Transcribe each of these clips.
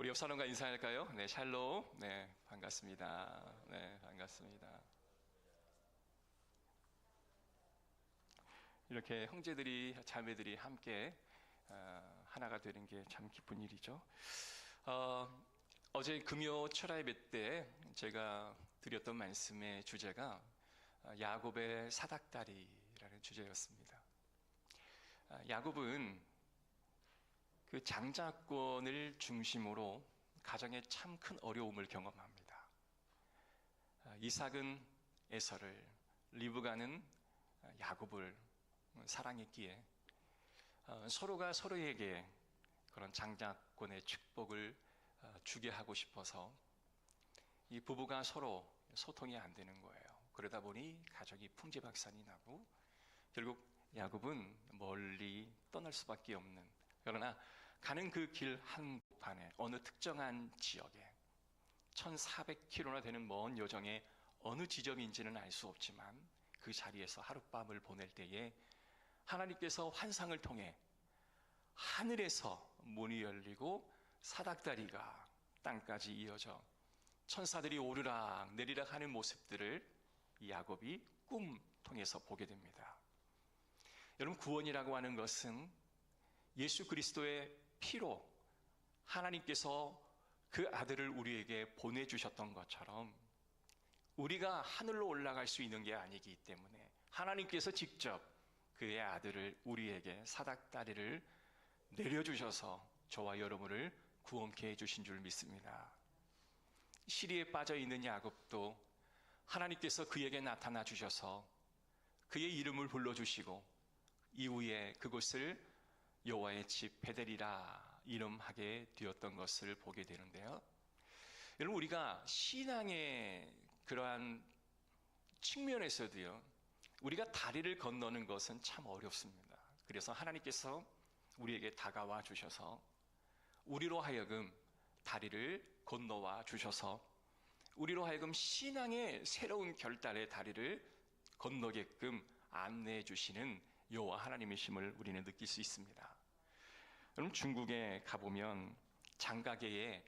우리 옆 사람과 인사할까요? 네, 샬롬. 네, 반갑습니다. 네, 반갑습니다. 이렇게 형제들이, 자매들이 함께 하나가 되는 게 참 기쁜 일이죠. 어제 금요 철야 예배 때 제가 드렸던 말씀의 주제가 야곱의 사닥다리라는 주제였습니다. 야곱은 그 장자권을 중심으로 가정에 참 큰 어려움을 경험합니다. 이삭은 에서를, 리브가는 야곱을 사랑했기에 서로가 서로에게 그런 장자권의 축복을 주게 하고 싶어서 이 부부가 서로 소통이 안 되는 거예요. 그러다 보니 가족이 풍지박산이 나고 결국 야곱은 멀리 떠날 수밖에 없는, 그러나 가는 그 길 한복판에 어느 특정한 지역에 1400km나 되는 먼 여정의 어느 지점인지는 알 수 없지만 그 자리에서 하룻밤을 보낼 때에 하나님께서 환상을 통해 하늘에서 문이 열리고 사닥다리가 땅까지 이어져 천사들이 오르락 내리락 하는 모습들을 야곱이 꿈 통해서 보게 됩니다. 여러분, 구원이라고 하는 것은 예수 그리스도의 피로 하나님께서 그 아들을 우리에게 보내주셨던 것처럼 우리가 하늘로 올라갈 수 있는 게 아니기 때문에 하나님께서 직접 그의 아들을 우리에게 사닥다리를 내려주셔서 저와 여러분을 구원케 해주신 줄 믿습니다. 시리에 빠져 있는 야곱도 하나님께서 그에게 나타나 주셔서 그의 이름을 불러주시고 이후에 그곳을 여호와의 집 베델이라 이름하게 되었던 것을 보게 되는데요. 여러분, 우리가 신앙의 그러한 측면에서도요, 우리가 다리를 건너는 것은 참 어렵습니다. 그래서 하나님께서 우리에게 다가와 주셔서 우리로 하여금 다리를 건너와 주셔서 우리로 하여금 신앙의 새로운 결단의 다리를 건너게끔 안내해 주시는 여호와 하나님이심을 우리는 느낄 수 있습니다. 여러분, 중국에 가보면 장가계에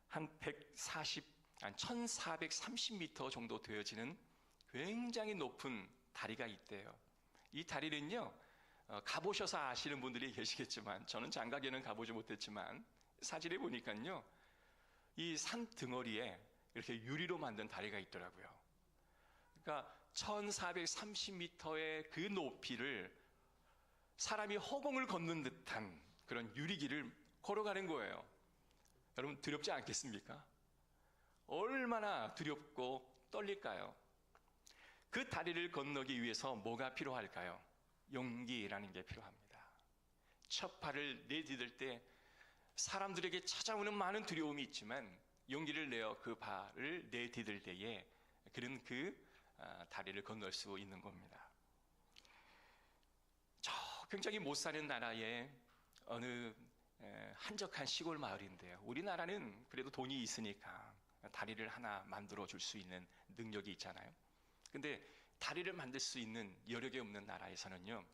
한 1430m 정도 되어지는 굉장히 높은 다리가 있대요. 이 다리는요, 가보셔서 아시는 분들이 계시겠지만 저는 장가계는 가보지 못했지만 사진에 보니까요, 이 산 등어리에 이렇게 유리로 만든 다리가 있더라고요. 그러니까 1430m의 그 높이를 사람이 허공을 걷는 듯한 그런 유리길을 걸어가는 거예요. 여러분, 두렵지 않겠습니까? 얼마나 두렵고 떨릴까요? 그 다리를 건너기 위해서 뭐가 필요할까요? 용기라는 게 필요합니다. 첫 발을 내디딜 때 사람들에게 찾아오는 많은 두려움이 있지만 용기를 내어 그 발을 내디딜 때에 그런 그 다리를 건널 수 있는 겁니다. 저 굉장히 못 사는 나라의 어느 한적한 시골 마을인데요, 우리나라는 그래도 돈이 있으니까 다리를 하나 만들어 줄 수 있는 능력이 있잖아요. 근데 다리를 만들 수 있는 여력이 없는 나라에서는요,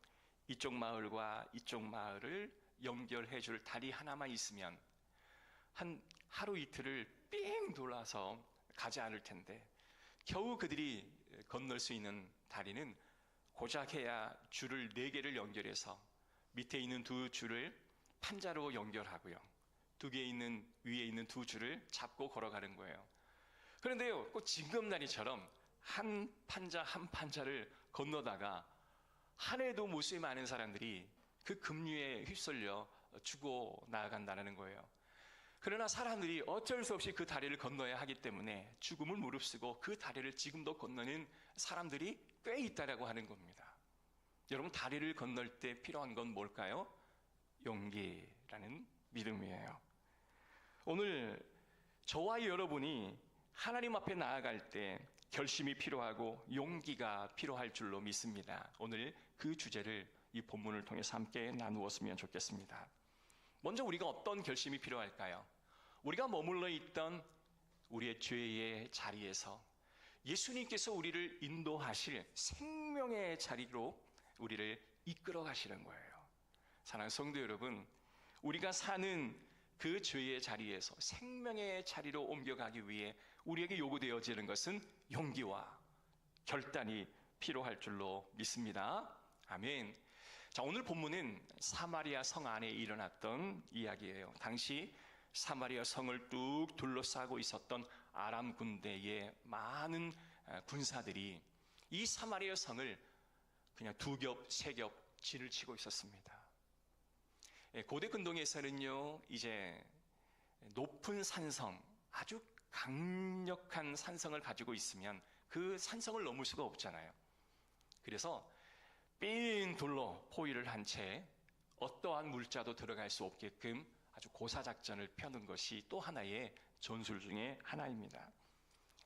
이쪽 마을과 이쪽 마을을 연결해 줄 다리 하나만 있으면 한 하루 이틀을 삥 돌아서 가지 않을 텐데 겨우 그들이 건널 수 있는 다리는 고작 해야 줄을 4개를 연결해서 밑에 있는 2줄을 판자로 연결하고요, 2개 있는 위에 있는 2줄을 잡고 걸어가는 거예요. 그런데요, 꼭 징검다리처럼 한 판자 한 판자를 건너다가 한 해도 무수히 많은 사람들이 그 급류에 휩쓸려 죽어 나아간다는 거예요. 그러나 사람들이 어쩔 수 없이 그 다리를 건너야 하기 때문에 죽음을 무릅쓰고 그 다리를 지금도 건너는 사람들이 꽤 있다라고 하는 겁니다. 여러분, 다리를 건널 때 필요한 건 뭘까요? 용기라는 믿음이에요. 오늘 저와 여러분이 하나님 앞에 나아갈 때 결심이 필요하고 용기가 필요할 줄로 믿습니다. 오늘 그 주제를 이 본문을 통해서 함께 나누었으면 좋겠습니다. 먼저 우리가 어떤 결심이 필요할까요? 우리가 머물러 있던 우리의 죄의 자리에서 예수님께서 우리를 인도하실 생명의 자리로 우리를 이끌어 가시는 거예요. 사랑하는 성도 여러분, 우리가 사는 그 죄의 자리에서 생명의 자리로 옮겨가기 위해 우리에게 요구되어지는 것은 용기와 결단이 필요할 줄로 믿습니다. 아멘. 자, 오늘 본문은 사마리아 성 안에 일어났던 이야기예요. 당시 사마리아 성을 뚝 둘러싸고 있었던 아람 군대의 많은 군사들이 이 사마리아 성을 그냥 두 겹, 세 겹 진을 치고 있었습니다. 고대 근동에서는요, 이제 높은 산성, 아주 강력한 산성을 가지고 있으면 그 산성을 넘을 수가 없잖아요. 그래서 삥 둘러 포위를 한 채 어떠한 물자도 들어갈 수 없게끔 아주 고사작전을 펴는 것이 또 하나의 전술 중에 하나입니다.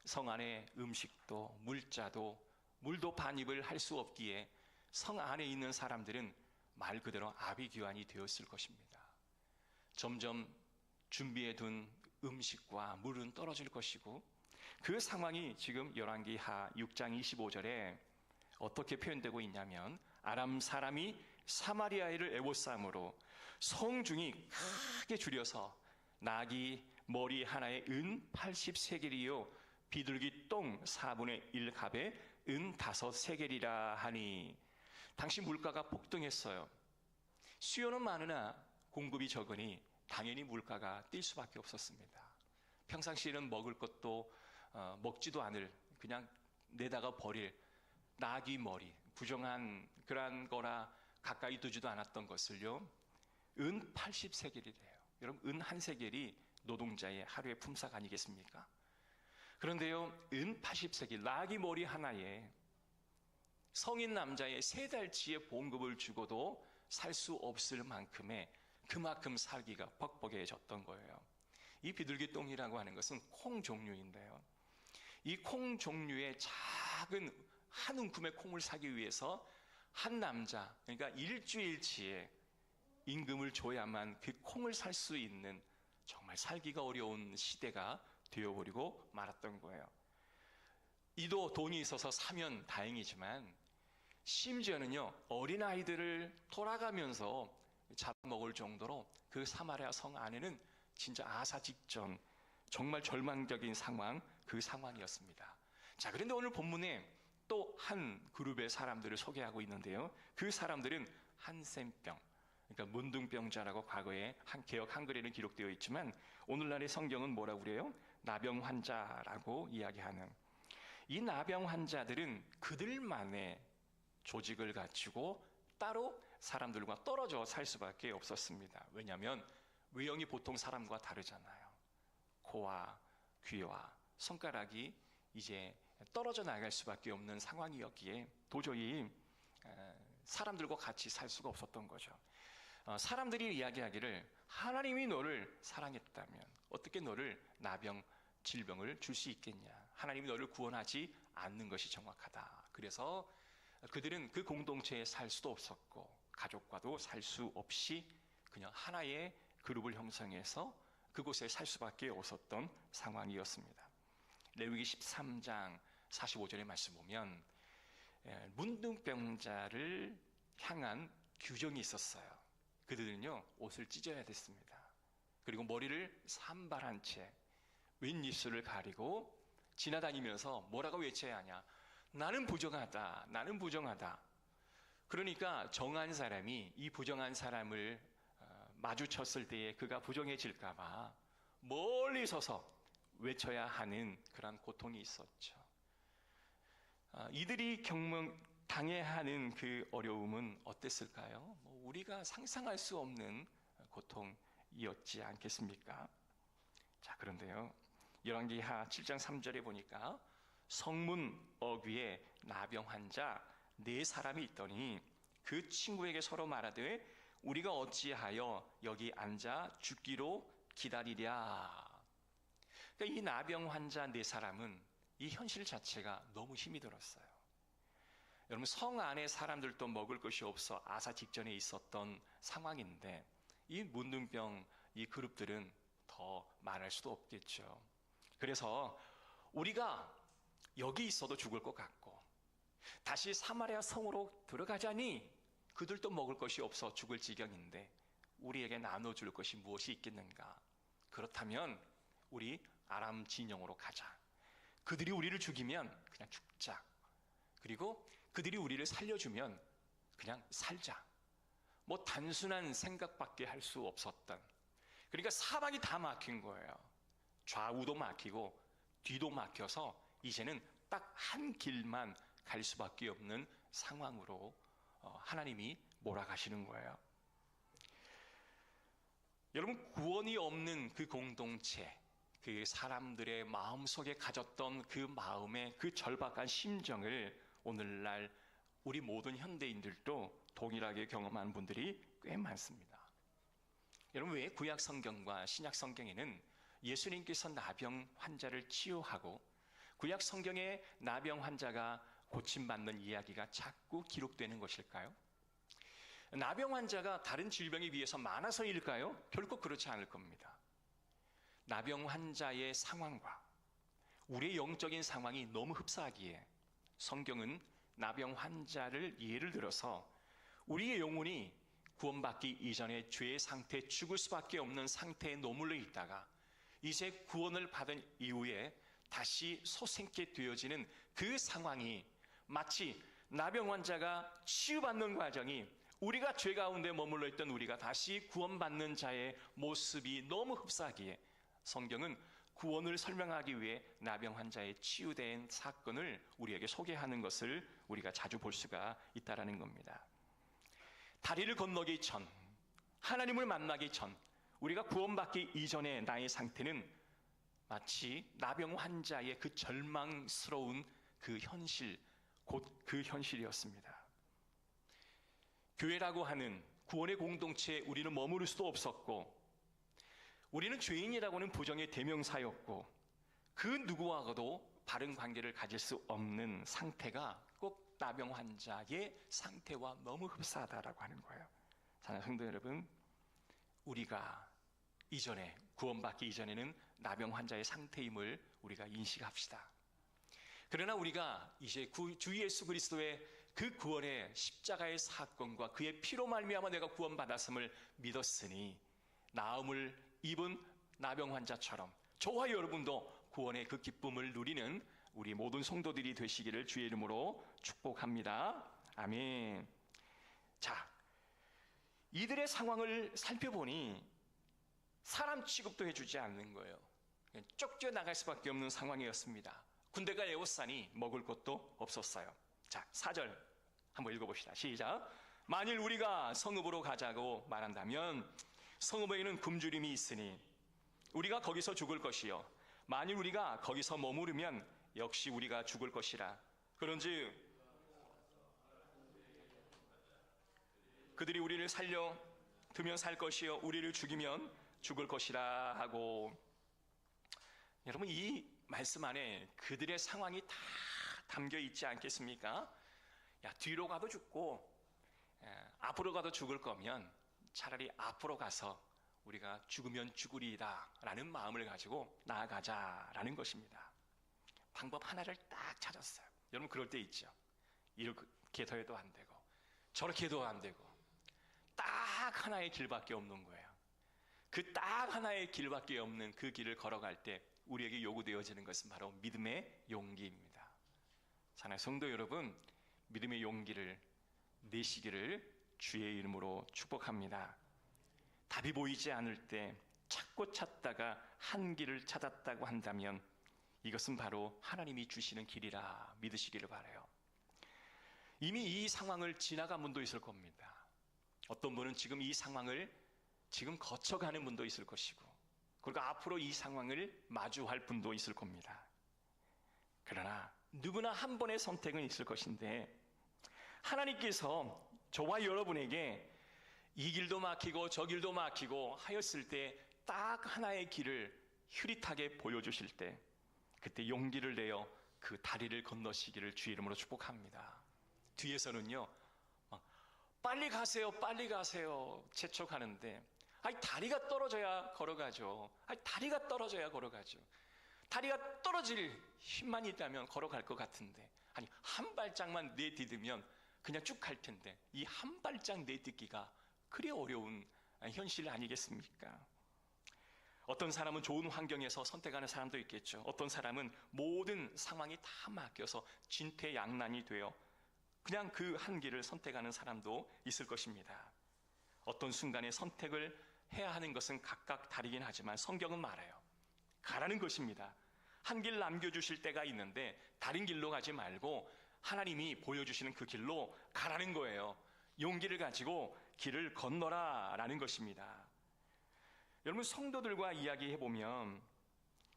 성 안에 음식도 물자도 물도 반입을 할 수 없기에 성 안에 있는 사람들은 말 그대로 아비규환이 되었을 것입니다. 점점 준비해둔 음식과 물은 떨어질 것이고, 그 상황이 지금 열왕기하 6장 25절에 어떻게 표현되고 있냐면, 아람 사람이 사마리아인을 애워싸므로 성중이 크게 줄여서 나귀 머리 하나에 은 80세겔이요 비둘기 똥 4분의 1갑에 은 5세겔이라 하니. 당시 물가가 폭등했어요. 수요는 많으나 공급이 적으니 당연히 물가가 뛸 수밖에 없었습니다. 평상시에는 먹을 것도 먹지도 않을, 그냥 내다가 버릴 나귀 머리, 부정한 그러한 거라 가까이 두지도 않았던 것을요, 은 80세겔이래요. 여러분, 은 한 세겔이 노동자의 하루의 품삯 아니겠습니까? 그런데요, 은 80세겔, 나귀 머리 하나에 성인 남자의 3달치의 봉급을 주고도 살 수 없을 만큼의, 그만큼 살기가 벅벅해졌던 거예요. 이 비둘기 똥이라고 하는 것은 콩 종류인데요, 이 콩 종류의 작은 한 움큼의 콩을 사기 위해서 한 남자, 그러니까 일주일치의 임금을 줘야만 그 콩을 살 수 있는 정말 살기가 어려운 시대가 되어버리고 말았던 거예요. 이도 돈이 있어서 사면 다행이지만, 심지어는요, 어린아이들을 돌아가면서 잡아먹을 정도로 그 사마리아 성 안에는 진짜 아사 직전, 정말 절망적인 상황, 그 상황이었습니다. 자, 그런데 오늘 본문에 또 한 그룹의 사람들을 소개하고 있는데요, 그 사람들은 한센병, 그러니까 문둥병자라고 과거에 개역 한글에는 기록되어 있지만 오늘날의 성경은 뭐라고 그래요? 나병 환자라고 이야기하는, 이 나병 환자들은 그들만의 조직을 갖추고 따로 사람들과 떨어져 살 수밖에 없었습니다. 왜냐하면 외형이 보통 사람과 다르잖아요. 코와 귀와 손가락이 이제 떨어져 나갈 수밖에 없는 상황이었기에 도저히 사람들과 같이 살 수가 없었던 거죠. 사람들이 이야기하기를, 하나님이 너를 사랑했다면 어떻게 너를 나병, 질병을 줄 수 있겠냐, 하나님이 너를 구원하지 않는 것이 정확하다. 그래서 그들은 그 공동체에 살 수도 없었고 가족과도 살 수 없이 그냥 하나의 그룹을 형성해서 그곳에 살 수밖에 없었던 상황이었습니다. 레위기 13장 45절의 말씀 보면 문둥병자를 향한 규정이 있었어요. 그들은요, 옷을 찢어야 됐습니다. 그리고 머리를 산발한 채 윗입술을 가리고 지나다니면서 뭐라고 외쳐야 하냐, 나는 부정하다, 나는 부정하다. 그러니까 정한 사람이 이 부정한 사람을 마주쳤을 때에 그가 부정해질까 봐 멀리 서서 외쳐야 하는 그런 고통이 있었죠. 이들이 당해야 하는 그 어려움은 어땠을까요? 우리가 상상할 수 없는 고통이었지 않겠습니까? 자, 그런데요, 열왕기하 7장 3절에 보니까 성문 어귀에 나병 환자 4사람이 있더니 그 친구에게 서로 말하되 우리가 어찌하여 여기 앉아 죽기로 기다리랴. 그러니까 이 나병 환자 4사람은 이 현실 자체가 너무 힘이 들었어요. 여러분, 성 안에 사람들도 먹을 것이 없어 아사 직전에 있었던 상황인데 이 문둥병 이 그룹들은 더 말할 수도 없겠죠. 그래서 우리가 여기 있어도 죽을 것 같고 다시 사마리아 성으로 들어가자니 그들도 먹을 것이 없어 죽을 지경인데 우리에게 나눠줄 것이 무엇이 있겠는가? 그렇다면 우리 아람 진영으로 가자. 그들이 우리를 죽이면 그냥 죽자. 그리고 그들이 우리를 살려주면 그냥 살자. 뭐 단순한 생각밖에 할 수 없었던, 그러니까 사방이 다 막힌 거예요. 좌우도 막히고 뒤도 막혀서 이제는 딱 한 길만 갈 수밖에 없는 상황으로 하나님이 몰아가시는 거예요. 여러분, 구원이 없는 그 공동체, 그 사람들의 마음속에 가졌던 그 마음의 그 절박한 심정을 오늘날 우리 모든 현대인들도 동일하게 경험한 분들이 꽤 많습니다. 여러분, 왜 구약 성경과 신약 성경에는 예수님께서 나병 환자를 치유하고 구약 성경에 나병 환자가 고침받는 이야기가 자꾸 기록되는 것일까요? 나병 환자가 다른 질병에 비해서 많아서일까요? 결코 그렇지 않을 겁니다. 나병 환자의 상황과 우리의 영적인 상황이 너무 흡사하기에 성경은 나병 환자를 예를 들어서 우리의 영혼이 구원받기 이전에 죄의 상태, 죽을 수밖에 없는 상태에 머물러 있다가 이제 구원을 받은 이후에 다시 소생케 되어지는 그 상황이 마치 나병 환자가 치유받는 과정이 우리가 죄 가운데 머물러 있던 우리가 다시 구원받는 자의 모습이 너무 흡사하기에 성경은 구원을 설명하기 위해 나병 환자의 치유된 사건을 우리에게 소개하는 것을 우리가 자주 볼 수가 있다는 겁니다. 다리를 건너기 전, 하나님을 만나기 전, 우리가 구원받기 이전의 나의 상태는 마치 나병 환자의 그 절망스러운 그 현실, 곧 그 현실이었습니다. 교회라고 하는 구원의 공동체에 우리는 머무를 수도 없었고, 우리는 죄인이라고는 부정의 대명사였고, 그 누구와도 바른 관계를 가질 수 없는 상태가 꼭 나병 환자의 상태와 너무 흡사하다라고 하는 거예요. 사랑하는 성도 여러분, 우리가 이전에 구원받기 이전에는 나병 환자의 상태임을 우리가 인식합시다. 그러나 우리가 이제 주 예수 그리스도의 그 구원의 십자가의 사건과 그의 피로 말미암아 내가 구원받았음을 믿었으니 나음을 입은 나병 환자처럼 저와 여러분도 구원의 그 기쁨을 누리는 우리 모든 성도들이 되시기를 주의 이름으로 축복합니다. 아멘. 자, 이들의 상황을 살펴보니 사람 취급도 해주지 않는 거예요. 쫓겨 나갈 수밖에 없는 상황이었습니다. 군대가 에워싸니 먹을 것도 없었어요. 자, 4절 한번 읽어봅시다. 시작. 만일 우리가 성읍으로 가자고 말한다면 성읍에는 굶주림이 있으니 우리가 거기서 죽을 것이요 만일 우리가 거기서 머무르면 역시 우리가 죽을 것이라. 그런즉 그들이 우리를 살려 두면 살 것이요 우리를 죽이면 죽을 것이라 하고. 여러분, 이 말씀 안에 그들의 상황이 다 담겨 있지 않겠습니까? 야, 뒤로 가도 죽고 앞으로 가도 죽을 거면 차라리 앞으로 가서 우리가 죽으면 죽으리이다 라는 마음을 가지고 나아가자라는 것입니다. 방법 하나를 딱 찾았어요. 여러분, 그럴 때 있죠. 이렇게 더해도 안 되고 저렇게 해도 안 되고 딱 하나의 길밖에 없는 거예요. 그 딱 하나의 길밖에 없는 그 길을 걸어갈 때 우리에게 요구되어지는 것은 바로 믿음의 용기입니다. 사랑하는 성도 여러분, 믿음의 용기를 내시기를 주의 이름으로 축복합니다. 답이 보이지 않을 때 찾고 찾다가 한 길을 찾았다고 한다면 이것은 바로 하나님이 주시는 길이라 믿으시기를 바라요. 이미 이 상황을 지나간 분도 있을 겁니다. 어떤 분은 지금 이 상황을 지금 거쳐가는 분도 있을 것이고, 그리고 앞으로 이 상황을 마주할 분도 있을 겁니다. 그러나 누구나 한 번의 선택은 있을 것인데 하나님께서 저와 여러분에게 이 길도 막히고 저 길도 막히고 하였을 때 딱 하나의 길을 흐릿하게 보여주실 때 그때 용기를 내어 그 다리를 건너시기를 주의 이름으로 축복합니다. 뒤에서는요 막 빨리 가세요 빨리 가세요 재촉하는데 다리가 떨어져야 걸어가죠. 다리가 떨어져야 걸어가죠. 다리가 떨어질 힘만 있다면 걸어갈 것 같은데 한 발짝만 내디디면 그냥 쭉 갈 텐데 이 한 발짝 내딛기가 그리 어려운 현실 아니겠습니까? 어떤 사람은 좋은 환경에서 선택하는 사람도 있겠죠. 어떤 사람은 모든 상황이 다 맡겨서 진퇴양난이 되어 그냥 그 한 길을 선택하는 사람도 있을 것입니다. 어떤 순간에 선택을 해야 하는 것은 각각 다르긴 하지만 성경은 말해요. 가라는 것입니다. 한 길 남겨주실 때가 있는데 다른 길로 가지 말고 하나님이 보여주시는 그 길로 가라는 거예요. 용기를 가지고 길을 건너라 라는 것입니다. 여러분, 성도들과 이야기해보면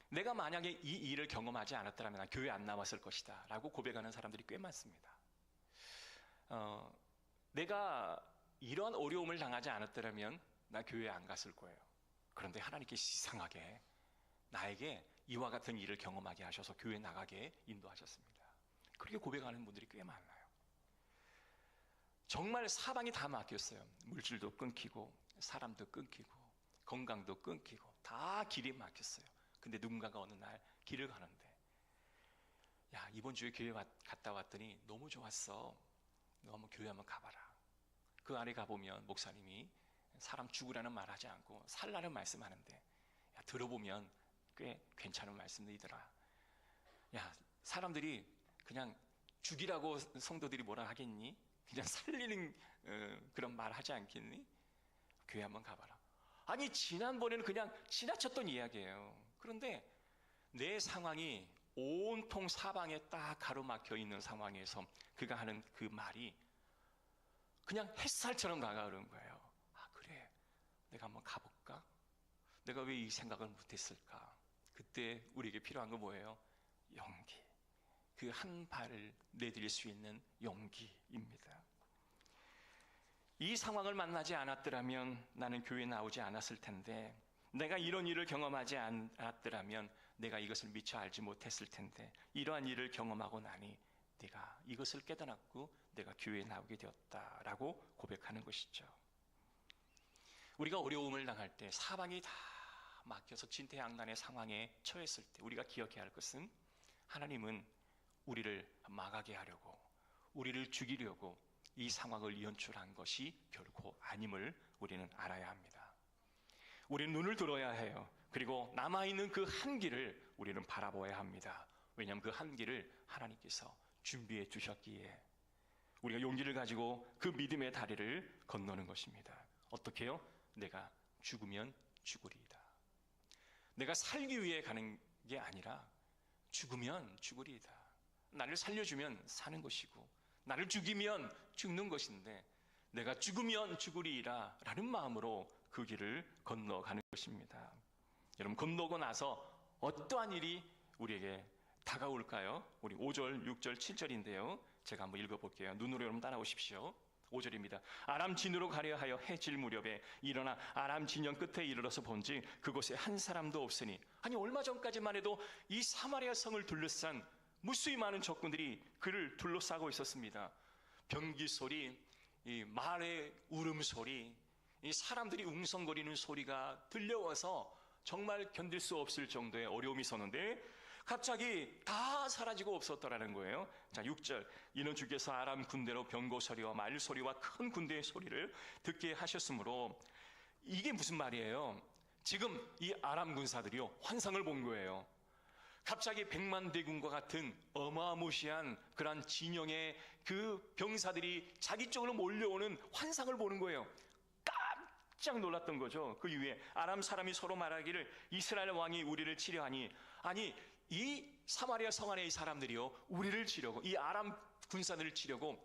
내가 만약에 이 일을 경험하지 않았더라면 난 교회 안 나왔을 것이다 라고 고백하는 사람들이 꽤 많습니다. 내가 이런 어려움을 당하지 않았더라면 나 교회 안 갔을 거예요. 그런데 하나님께서 이상하게 나에게 이와 같은 일을 경험하게 하셔서 교회 나가게 인도하셨습니다. 그렇게 고백하는 분들이 꽤 많아요. 정말 사방이 다 막혔어요. 물질도 끊기고 사람도 끊기고 건강도 끊기고 다 길이 막혔어요. 근데 누군가가 어느 날 길을 가는데, 야, 이번 주에 교회 갔다 왔더니 너무 좋았어. 너 한번 교회 한번 가봐라. 그 안에 가보면 목사님이 사람 죽으라는 말 하지 않고 살라는 말씀하는데, 야, 들어보면 꽤 괜찮은 말씀이더라. 야, 사람들이 그냥 죽이라고 성도들이 뭐라 하겠니? 그냥 살리는 그런 말 하지 않겠니? 교회 한번 가봐라. 아니, 지난번에는 그냥 지나쳤던 이야기예요. 그런데 내 상황이 온통 사방에 딱 가로막혀 있는 상황에서 그가 하는 그 말이 그냥 햇살처럼 다가오는 거예요. 아, 그래, 내가 한번 가볼까? 내가 왜 이 생각을 못했을까? 그때 우리에게 필요한 건 뭐예요? 용기. 그 한 발을 내디딜 수 있는 용기입니다. 이 상황을 만나지 않았더라면 나는 교회에 나오지 않았을 텐데, 내가 이런 일을 경험하지 않았더라면 내가 이것을 미처 알지 못했을 텐데, 이러한 일을 경험하고 나니 내가 이것을 깨달았고 내가 교회에 나오게 되었다라고 고백하는 것이죠. 우리가 어려움을 당할 때, 사방이 다 막혀서 진퇴양난의 상황에 처했을 때 우리가 기억해야 할 것은, 하나님은 우리를 망하게 하려고, 우리를 죽이려고 이 상황을 연출한 것이 결코 아님을 우리는 알아야 합니다. 우리는 눈을 들어야 해요. 그리고 남아있는 그 한 길을 우리는 바라보아야 합니다. 왜냐하면 그 한 길을 하나님께서 준비해 주셨기에 우리가 용기를 가지고 그 믿음의 다리를 건너는 것입니다. 어떻게 해요? 내가 죽으면 죽으리이다. 내가 살기 위해 가는 게 아니라 죽으면 죽으리이다. 나를 살려주면 사는 것이고 나를 죽이면 죽는 것인데 내가 죽으면 죽으리이라 라는 마음으로 그 길을 건너가는 것입니다. 여러분, 건너고 나서 어떠한 일이 우리에게 다가올까요? 우리 5절, 6절, 7절인데요. 제가 한번 읽어볼게요. 눈으로 여러분 따라오십시오. 5절입니다. 아람 진으로 가려 하여 해질 무렵에 일어나 아람 진영 끝에 이르러서 본즉 그곳에 한 사람도 없으니, 아니 얼마 전까지만 해도 이 사마리아 성을 둘러싼 무수히 많은 적군들이 그를 둘러싸고 있었습니다. 병기 소리, 이 말의 울음소리, 이 사람들이 웅성거리는 소리가 들려와서 정말 견딜 수 없을 정도의 어려움이 있었는데 갑자기 다 사라지고 없었더라는 거예요. 자, 6절. 이는 주께서 아람 군대로 병거 소리와 말 소리와 큰 군대의 소리를 듣게 하셨으므로, 이게 무슨 말이에요? 지금 이 아람 군사들이요, 환상을 본 거예요. 갑자기 백만 대군과 같은 어마무시한 그런 진영의 그 병사들이 자기 쪽으로 몰려오는 환상을 보는 거예요. 깜짝 놀랐던 거죠. 그 이후에 아람 사람이 서로 말하기를 이스라엘 왕이 우리를 치려하니, 아니 이 사마리아 성 안에 이 사람들이요, 우리를 치려고, 이 아람 군사들을 치려고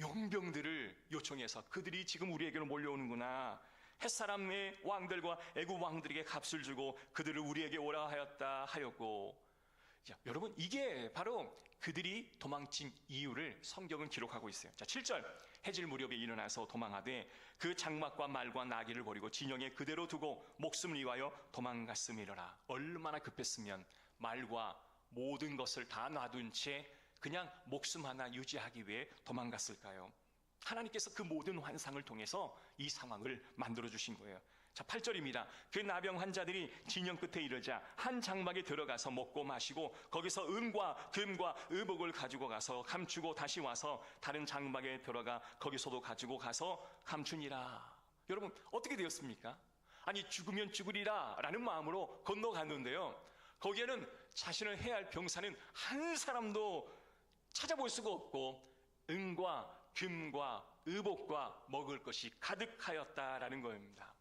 용병들을 요청해서 그들이 지금 우리에게로 몰려오는구나. 햇사람의 왕들과 애굽 왕들에게 값을 주고 그들을 우리에게 오라 하였다 하였고. 자, 여러분, 이게 바로 그들이 도망친 이유를 성경은 기록하고 있어요. 자, 7절. 해질 무렵에 일어나서 도망하되 그 장막과 말과 나귀를 버리고 진영에 그대로 두고 목숨을 위하여 도망갔음이로라. 얼마나 급했으면 말과 모든 것을 다 놔둔 채 그냥 목숨 하나 유지하기 위해 도망갔을까요? 하나님께서 그 모든 환상을 통해서 이 상황을 만들어 주신 거예요. 자, 8절입니다. 그 나병 환자들이 진영 끝에 이르자 한 장막에 들어가서 먹고 마시고 거기서 은과 금과 의복을 가지고 가서 감추고 다시 와서 다른 장막에 들어가 거기서도 가지고 가서 감추니라. 여러분 어떻게 되었습니까? 아니 죽으면 죽으리라 라는 마음으로 건너갔는데요, 거기에는 자신을 해야 할 병사는 한 사람도 찾아볼 수가 없고 은과 금과 의복과 먹을 것이 가득하였다라는 겁니다.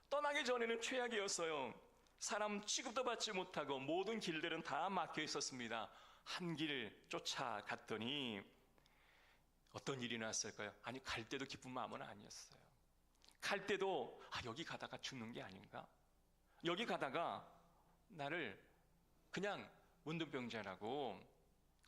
떠나기 전에는 최악이었어요. 사람 취급도 받지 못하고 모든 길들은 다 막혀 있었습니다. 한 길 쫓아갔더니 어떤 일이 났을까요? 아니 갈 때도 기쁜 마음은 아니었어요. 갈 때도 여기 가다가 죽는 게 아닌가? 여기 가다가 나를 그냥 문둥병자라고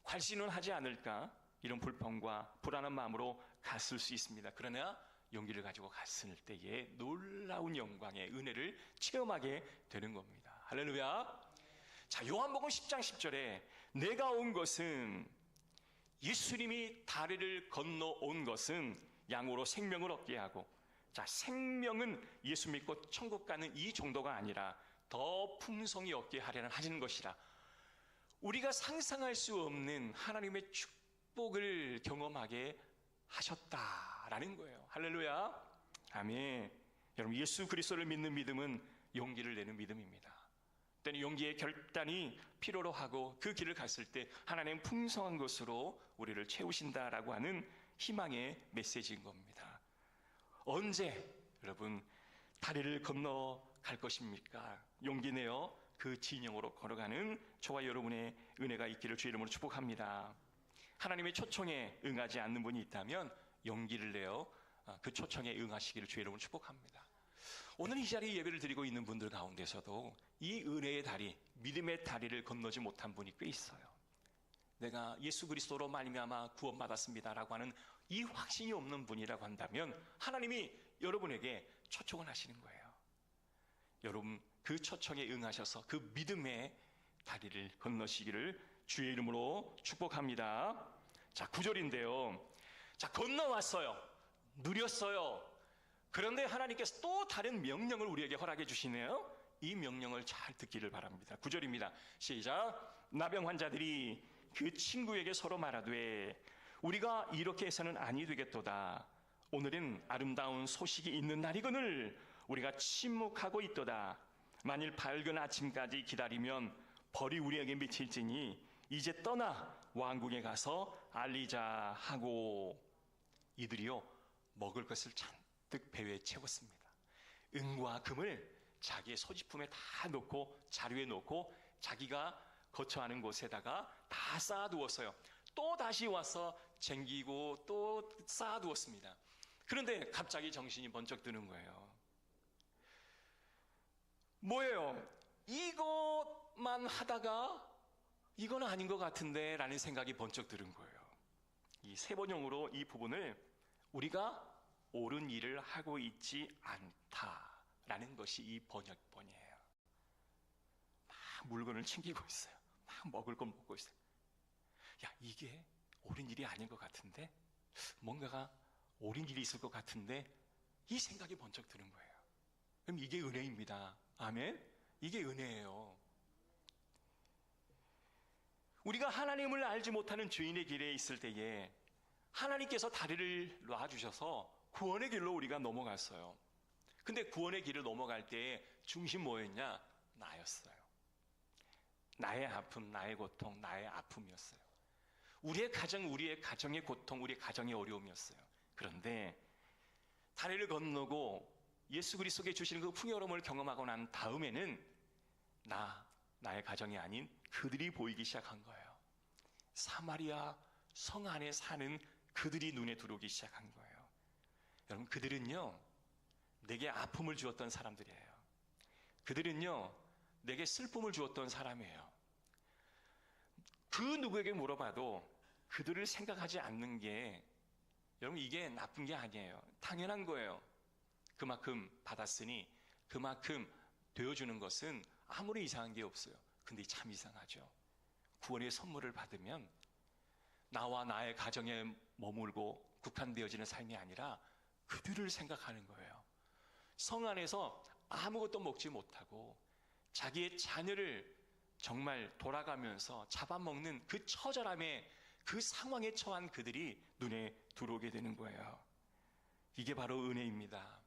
괄시는 하지 않을까? 이런 불평과 불안한 마음으로 갔을 수 있습니다. 그러나 용기를 가지고 갔을 때에 놀라운 영광의 은혜를 체험하게 되는 겁니다. 할렐루야. 자, 요한복음 10장 10절에 내가 온 것은, 예수님이 다리를 건너온 것은 양으로 생명을 얻게 하고, 자, 생명은 예수 믿고 천국 가는 이 정도가 아니라 더 풍성히 얻게 하시는 것이라, 우리가 상상할 수 없는 하나님의 축복을 경험하게 하셨다라는 거예요. 할렐루야. 아멘. 여러분, 예수 그리스도를 믿는 믿음은 용기를 내는 믿음입니다. 때는 용기의 결단이 필요로 하고 그 길을 갔을 때 하나님 풍성한 것으로 우리를 채우신다라고 하는 희망의 메시지인 겁니다. 언제 여러분 다리를 건너갈 것입니까? 용기 내어 그 진영으로 걸어가는 저와 여러분의 은혜가 있기를 주의 이름으로 축복합니다. 하나님의 초청에 응하지 않는 분이 있다면 용기를 내어 그 초청에 응하시기를 주의 이름으로 축복합니다. 오늘 이 자리에 예배를 드리고 있는 분들 가운데서도 이 은혜의 다리, 믿음의 다리를 건너지 못한 분이 꽤 있어요. 내가 예수 그리스도로 말미암아 구원받았습니다라고 하는 이 확신이 없는 분이라고 한다면 하나님이 여러분에게 초청을 하시는 거예요. 여러분 그 초청에 응하셔서 그 믿음의 다리를 건너시기를 주의 이름으로 축복합니다. 자, 9절인데요. 자, 건너왔어요. 누렸어요. 그런데 하나님께서 또 다른 명령을 우리에게 허락해 주시네요. 이 명령을 잘 듣기를 바랍니다. 9절입니다. 시작. 나병 환자들이 그 친구에게 서로 말하되 우리가 이렇게 해서는 아니 되겠도다. 오늘은 아름다운 소식이 있는 날이거늘 우리가 침묵하고 있도다. 만일 밝은 아침까지 기다리면 벌이 우리에게 미칠지니 이제 떠나 왕궁에 가서 알리자 하고, 이들이요 먹을 것을 잔뜩 배에 채웠습니다. 은과 금을 자기의 소지품에 다 놓고 자루에 놓고 자기가 거처하는 곳에다가 다 쌓아두었어요. 또 다시 와서 쟁기고 또 쌓아두었습니다. 그런데 갑자기 정신이 번쩍 드는 거예요. 뭐예요? 이것만 하다가 이건 아닌 것 같은데 라는 생각이 번쩍 드는 거예요. 이 세번용으로 이 부분을 우리가 옳은 일을 하고 있지 않다라는 것이 이 번역본이에요. 막 물건을 챙기고 있어요. 막 먹을 걸 먹고 있어요. 야, 이게 옳은 일이 아닌 것 같은데, 뭔가가 옳은 일이 있을 것 같은데, 이 생각이 번쩍 드는 거예요. 그럼 이게 은혜입니다. 아멘? 이게 은혜예요. 우리가 하나님을 알지 못하는 죄인의 길에 있을 때에 하나님께서 다리를 놔주셔서 구원의 길로 우리가 넘어갔어요. 근데 구원의 길을 넘어갈 때 중심 뭐였냐? 나였어요. 나의 아픔, 나의 고통, 나의 아픔이었어요. 우리의 가정, 우리의 가정의 고통, 우리의 가정의 어려움이었어요. 그런데 다리를 건너고 예수 그리스도께 주시는 그 풍요로움을 경험하고 난 다음에는 나의 가정이 아닌 그들이 보이기 시작한 거예요. 사마리아 성 안에 사는 그들이 눈에 들어오기 시작한 거예요. 여러분, 그들은요 내게 아픔을 주었던 사람들이에요. 그들은요 내게 슬픔을 주었던 사람이에요. 그 누구에게 물어봐도 그들을 생각하지 않는 게, 여러분 이게 나쁜 게 아니에요. 당연한 거예요. 그만큼 받았으니 그만큼 되어주는 것은 아무리 이상한 게 없어요. 근데 참 이상하죠. 구원의 선물을 받으면 나와 나의 가정에 머물고 국한되어지는 삶이 아니라 그들을 생각하는 거예요. 성 안에서 아무것도 먹지 못하고 자기의 자녀를 정말 돌아가면서 잡아먹는 그 처절함에, 그 상황에 처한 그들이 눈에 들어오게 되는 거예요. 이게 바로 은혜입니다.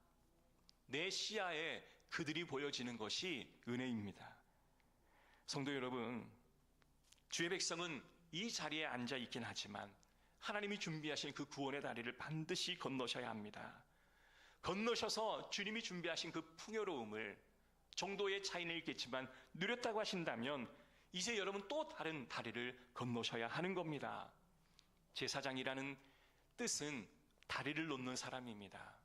내 시야에 그들이 보여지는 것이 은혜입니다. 성도 여러분, 주의 백성은 이 자리에 앉아 있긴 하지만 하나님이 준비하신 그 구원의 다리를 반드시 건너셔야 합니다. 건너셔서 주님이 준비하신 그 풍요로움을, 정도의 차이는 있겠지만 누렸다고 하신다면 이제 여러분 또 다른 다리를 건너셔야 하는 겁니다. 제사장이라는 뜻은 다리를 놓는 사람입니다.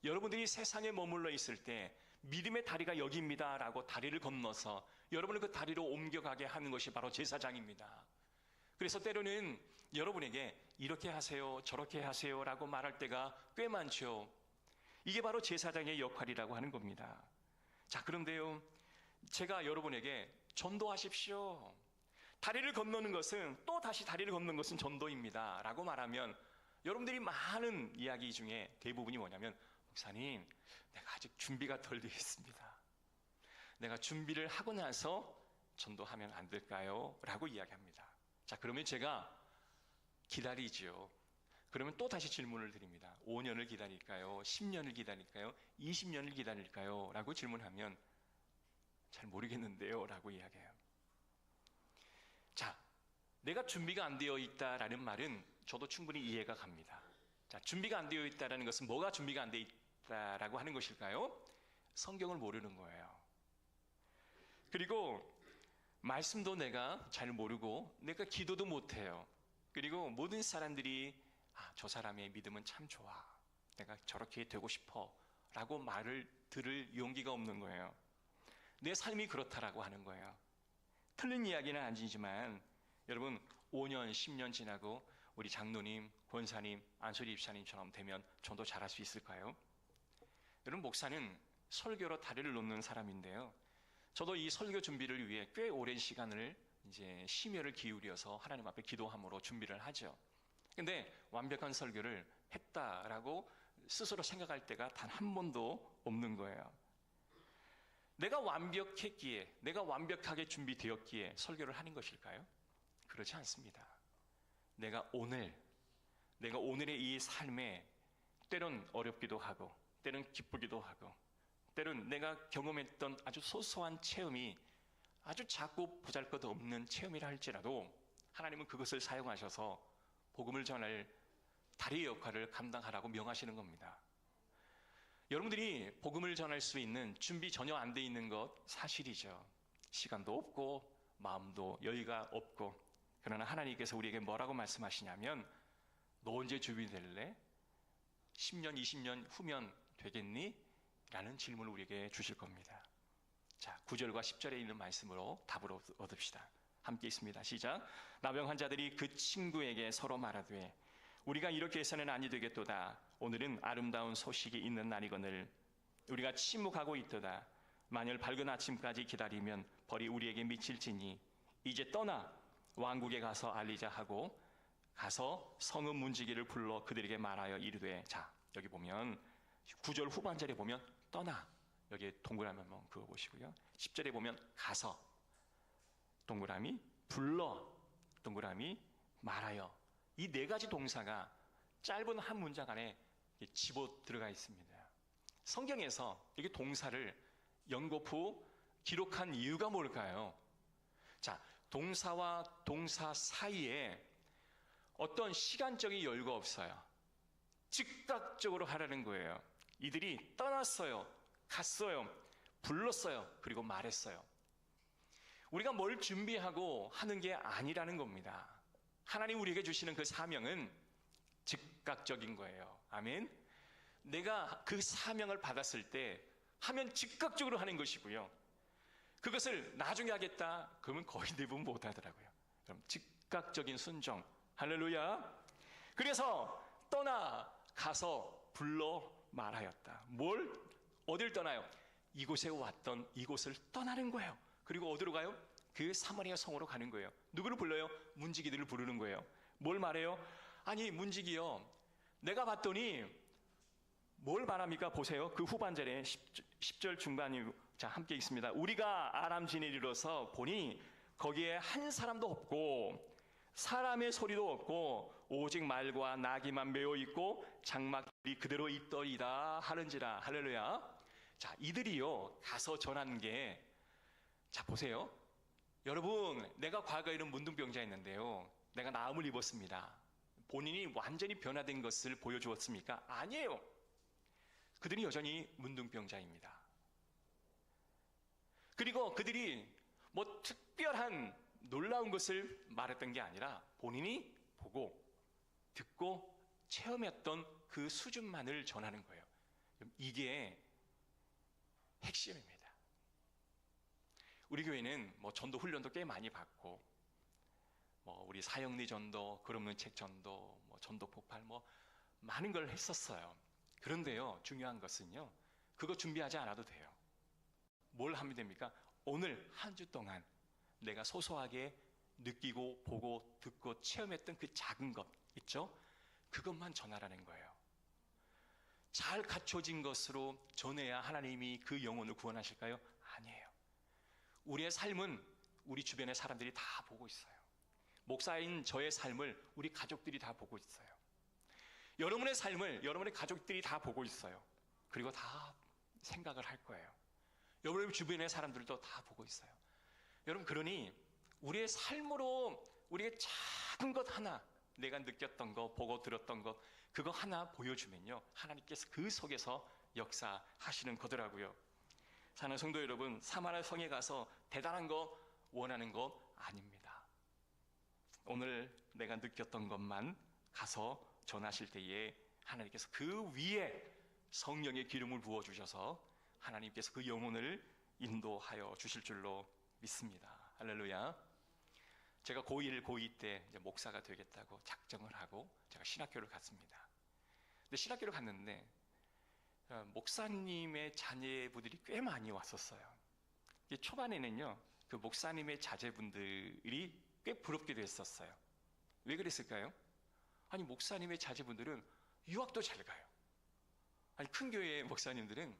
여러분들이 세상에 머물러 있을 때 믿음의 다리가 여기입니다 라고 다리를 건너서 여러분을 그 다리로 옮겨가게 하는 것이 바로 제사장입니다. 그래서 때로는 여러분에게 이렇게 하세요, 저렇게 하세요 라고 말할 때가 꽤 많죠. 이게 바로 제사장의 역할이라고 하는 겁니다. 자, 그런데요, 제가 여러분에게 전도하십시오, 다리를 건너는 것은, 또 다시 다리를 건너는 것은 전도입니다 라고 말하면 여러분들이 많은 이야기 중에 대부분이 뭐냐면, 목사님, 내가 아직 준비가 덜 되어 있습니다. 내가 준비를 하고 나서 전도하면 안 될까요? 라고 이야기합니다. 자, 그러면 제가 기다리죠. 그러면 또 다시 질문을 드립니다. 5년을 기다릴까요? 10년을 기다릴까요? 20년을 기다릴까요? 라고 질문하면 잘 모르겠는데요 라고 이야기해요. 자, 내가 준비가 안 되어 있다라는 말은 저도 충분히 이해가 갑니다. 자, 준비가 안 되어 있다라는 것은 뭐가 준비가 안 되어 있다라고 하는 것일까요? 성경을 모르는 거예요. 그리고 말씀도 내가 잘 모르고 내가 기도도 못해요. 그리고 모든 사람들이 저 사람의 믿음은 참 좋아, 내가 저렇게 되고 싶어 라고 말을 들을 용기가 없는 거예요. 내 삶이 그렇다라고 하는 거예요. 틀린 이야기는 아니지만 여러분, 5년, 10년 지나고 우리 장로님, 권사님, 안소리 입사님처럼 되면 전도 잘할 수 있을까요? 여러분, 목사는 설교로 다리를 놓는 사람인데요, 저도 이 설교 준비를 위해 꽤 오랜 시간을 이제 심혈을 기울여서 하나님 앞에 기도함으로 준비를 하죠. 근데 완벽한 설교를 했다라고 스스로 생각할 때가 단 한 번도 없는 거예요. 내가 완벽했기에, 내가 완벽하게 준비되었기에 설교를 하는 것일까요? 그렇지 않습니다. 내가 오늘의 이 삶에 때론 어렵기도 하고, 때론 기쁘기도 하고, 때론 내가 경험했던 아주 소소한 체험이 아주 작고 보잘것없는 체험이라 할지라도 하나님은 그것을 사용하셔서 복음을 전할 다리의 역할을 감당하라고 명하시는 겁니다. 여러분들이 복음을 전할 수 있는 준비 전혀 안 돼 있는 것 사실이죠. 시간도 없고 마음도 여유가 없고. 그러나 하나님께서 우리에게 뭐라고 말씀하시냐면, 너 언제 준비될래? 10년, 20년 후면 되겠니? 라는 질문을 우리에게 주실 겁니다. 자, 9절과 10절에 있는 말씀으로 답을 얻읍시다. 함께 있습니다. 시작. 나병 환자들이 그 친구에게 서로 말하되, 우리가 이렇게 해서는 아니 되겠도다. 오늘은 아름다운 소식이 있는 날이거늘 우리가 침묵하고 있도다. 만일 밝은 아침까지 기다리면 벌이 우리에게 미칠지니 이제 떠나 왕국에 가서 알리자 하고, 가서 성읍 문지기를 불러 그들에게 말하여 이르되. 자, 여기 보면 9절 후반절에 보면 떠나, 여기에 동그라미 한번 그어보시고요. 10절에 보면 가서, 동그라미 불러, 동그라미 말하여. 이 네 가지 동사가 짧은 한 문장 안에 집어 들어가 있습니다. 성경에서 이렇게 동사를 연거푸 기록한 이유가 뭘까요? 자, 동사와 동사 사이에 어떤 시간적인 여유가 없어요. 즉각적으로 하라는 거예요. 이들이 떠났어요, 갔어요, 불렀어요, 그리고 말했어요. 우리가 뭘 준비하고 하는 게 아니라는 겁니다. 하나님 우리에게 주시는 그 사명은 즉각적인 거예요. 아멘. 내가 그 사명을 받았을 때 하면 즉각적으로 하는 것이고요, 그것을 나중에 하겠다 그러면 거의 대부분 못 하더라고요. 그럼 즉각적인 순종. 할렐루야. 그래서 떠나 가서 불러 말하였다. 어딜 떠나요? 이곳에 왔던 이곳을 떠나는 거예요. 그리고 어디로 가요? 그 사마리아 성으로 가는 거예요. 누구를 불러요? 문지기들을 부르는 거예요. 뭘 말해요? 아니, 문지기요, 내가 봤더니 뭘 말합니까? 보세요. 그 후반절에 10절 중반이, 자, 함께 있습니다. 우리가 아람 진에 이르러서 보니 거기에 한 사람도 없고 사람의 소리도 없고 오직 말과 나귀만 메어 있고 장막들이 그대로 있더이다 하는지라. 할렐루야. 자, 이들이요 가서 전하는 게, 자 보세요. 여러분, 내가 과거에 이런 문둥병자였는데요, 내가 나음을 입었습니다. 본인이 완전히 변화된 것을 보여주었습니까? 아니에요. 그들이 여전히 문둥병자입니다. 그리고 그들이 뭐 특별한 놀라운 것을 말했던 게 아니라 본인이 보고 듣고 체험했던 그 수준만을 전하는 거예요. 이게 핵심입니다. 우리 교회는 뭐 전도 훈련도 꽤 많이 받고, 뭐 우리 사형리 전도, 그없는 책 전도, 뭐 전도 폭발, 뭐 많은 걸 했었어요. 그런데요, 중요한 것은요, 그거 준비하지 않아도 돼요. 뭘 하면 됩니까? 오늘 한 주 동안 내가 소소하게 느끼고 보고 듣고 체험했던 그 작은 것 있죠? 그것만 전하라는 거예요. 잘 갖춰진 것으로 전해야 하나님이 그 영혼을 구원하실까요? 아니에요. 우리의 삶은 우리 주변의 사람들이 다 보고 있어요. 목사인 저의 삶을 우리 가족들이 다 보고 있어요. 여러분의 삶을 여러분의 가족들이 다 보고 있어요. 그리고 다 생각을 할 거예요. 여러분 주변의 사람들도 다 보고 있어요. 여러분, 그러니 우리의 삶으로 우리의 작은 것 하나, 내가 느꼈던 거, 보고 들었던 것, 그거 하나 보여주면요, 하나님께서 그 속에서 역사하시는 거더라고요. 사랑하는 성도 여러분, 사마리아 성에 가서 대단한 거 원하는 거 아닙니다. 오늘 내가 느꼈던 것만 가서 전하실 때에 하나님께서 그 위에 성령의 기름을 부어주셔서 하나님께서 그 영혼을 인도하여 주실 줄로 믿습니다. 할렐루야. 제가 고1, 고2 때 이제 목사가 되겠다고 작정을 하고 제가 신학교를 갔습니다. 근데 신학교를 갔는데 목사님의 자녀분들이 꽤 많이 왔었어요. 초반에는요, 그 목사님의 자제분들이 꽤 부럽기도 했었어요. 왜 그랬을까요? 아니, 목사님의 자제분들은 유학도 잘 가요. 아니, 큰 교회의 목사님들은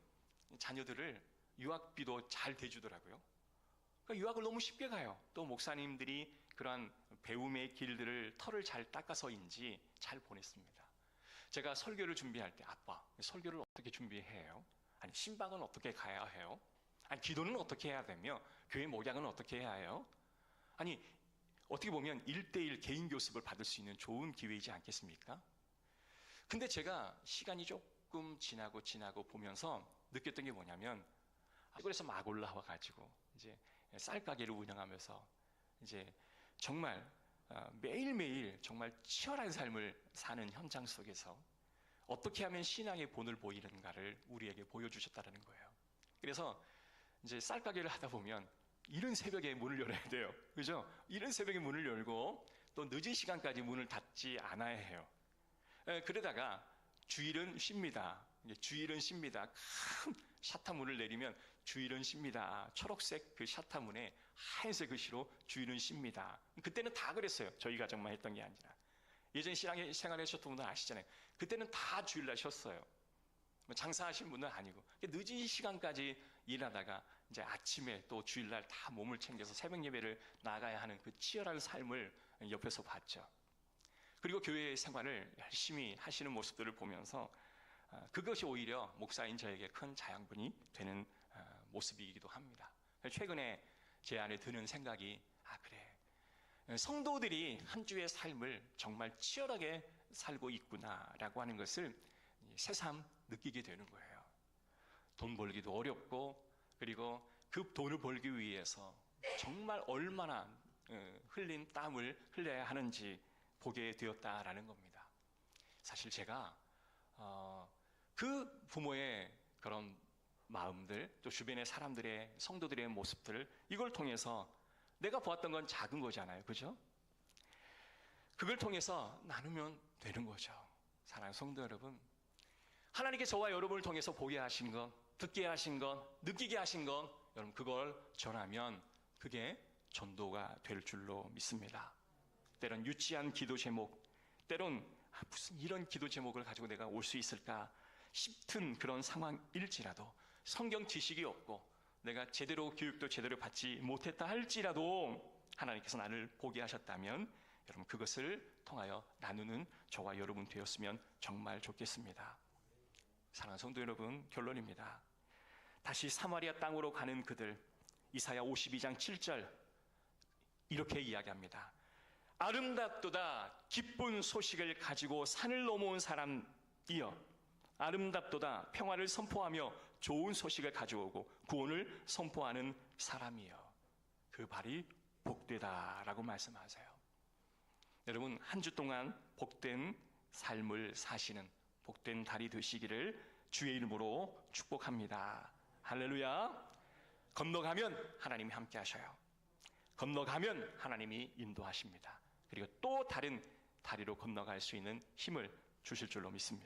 자녀들을 유학비도 잘 대주더라고요. 그러니까 유학을 너무 쉽게 가요. 또 목사님들이 그러한 배움의 길들을 털을 잘 닦아서인지 잘 보냈습니다. 제가 설교를 준비할 때, 아빠, 설교를 어떻게 준비해요? 아니, 신방은 어떻게 가야 해요? 아니, 기도는 어떻게 해야 되며, 교회 목양은 어떻게 해야 해요? 아니, 어떻게 보면 1대1 개인 교습을 받을 수 있는 좋은 기회이지 않겠습니까? 근데 제가 시간이 조금 지나고 보면서 느꼈던 게 뭐냐면, 시골에서 막 올라와 가지고 이제 쌀가게를 운영하면서 이제 정말 매일매일 정말 치열한 삶을 사는 현장 속에서 어떻게 하면 신앙의 본을 보이는가를 우리에게 보여주셨다는 거예요. 그래서 이제 쌀가게를 하다 보면 이른 새벽에 문을 열어야 돼요. 그죠? 이른 새벽에 문을 열고 또 늦은 시간까지 문을 닫지 않아야 해요. 그러다가 주일은 쉽니다. 주일은 쉽니다. 큰 샤타문을 내리면 주일은 쉽니다. 초록색 그 샤타문에 하얀색 글씨로 주일은 쉽니다. 그때는 다 그랬어요. 저희 가정만 했던 게 아니라. 예전 신앙에 생활하셨던 분들 아시잖아요. 그때는 다 주일날 쉬었어요. 장사하신 분은 아니고. 늦은 시간까지 일하다가 이제 아침에 또 주일날 다 몸을 챙겨서 새벽 예배를 나가야 하는 그 치열한 삶을 옆에서 봤죠. 그리고 교회 생활을 열심히 하시는 모습들을 보면서 그것이 오히려 목사인 저에게 큰 자양분이 되는 모습이기도 합니다. 최근에 제 안에 드는 생각이, 그래, 성도들이 한 주의 삶을 정말 치열하게 살고 있구나라고 하는 것을 새삼 느끼게 되는 거예요. 돈 벌기도 어렵고, 그리고 그 돈을 벌기 위해서 정말 얼마나 흘린 땀을 흘려야 하는지 보게 되었다라는 겁니다. 사실 제가 그 부모의 그런 마음들, 또 주변의 사람들의, 성도들의 모습들, 이걸 통해서 내가 보았던 건 작은 거잖아요. 그죠? 그걸 통해서 나누면 되는 거죠. 사랑하는 성도 여러분, 하나님께 저와 여러분을 통해서 보게 하신 것, 듣게 하신 것, 느끼게 하신 것, 여러분 그걸 전하면 그게 전도가 될 줄로 믿습니다. 때론 유치한 기도 제목, 때론 무슨 이런 기도 제목을 가지고 내가 올 수 있을까 싶은 그런 상황일지라도, 성경 지식이 없고 내가 제대로 교육도 제대로 받지 못했다 할지라도 하나님께서 나를 보게 하셨다면 여러분 그것을 통하여 나누는 저와 여러분 되었으면 정말 좋겠습니다. 사랑하는 성도 여러분, 결론입니다. 다시 사마리아 땅으로 가는 그들, 이사야 52장 7절 이렇게 이야기합니다. 아름답도다 기쁜 소식을 가지고 산을 넘어온 사람이여, 아름답도다 평화를 선포하며 좋은 소식을 가져오고 구원을 선포하는 사람이여, 그 발이 복되다라고 말씀하세요. 여러분, 한 주 동안 복된 삶을 사시는 복된 달이 되시기를 주의 이름으로 축복합니다. 할렐루야. 건너가면 하나님이 함께 하셔요. 건너가면 하나님이 인도하십니다. 그리고 또 다른 다리로 건너갈 수 있는 힘을 주실 줄로 믿습니다.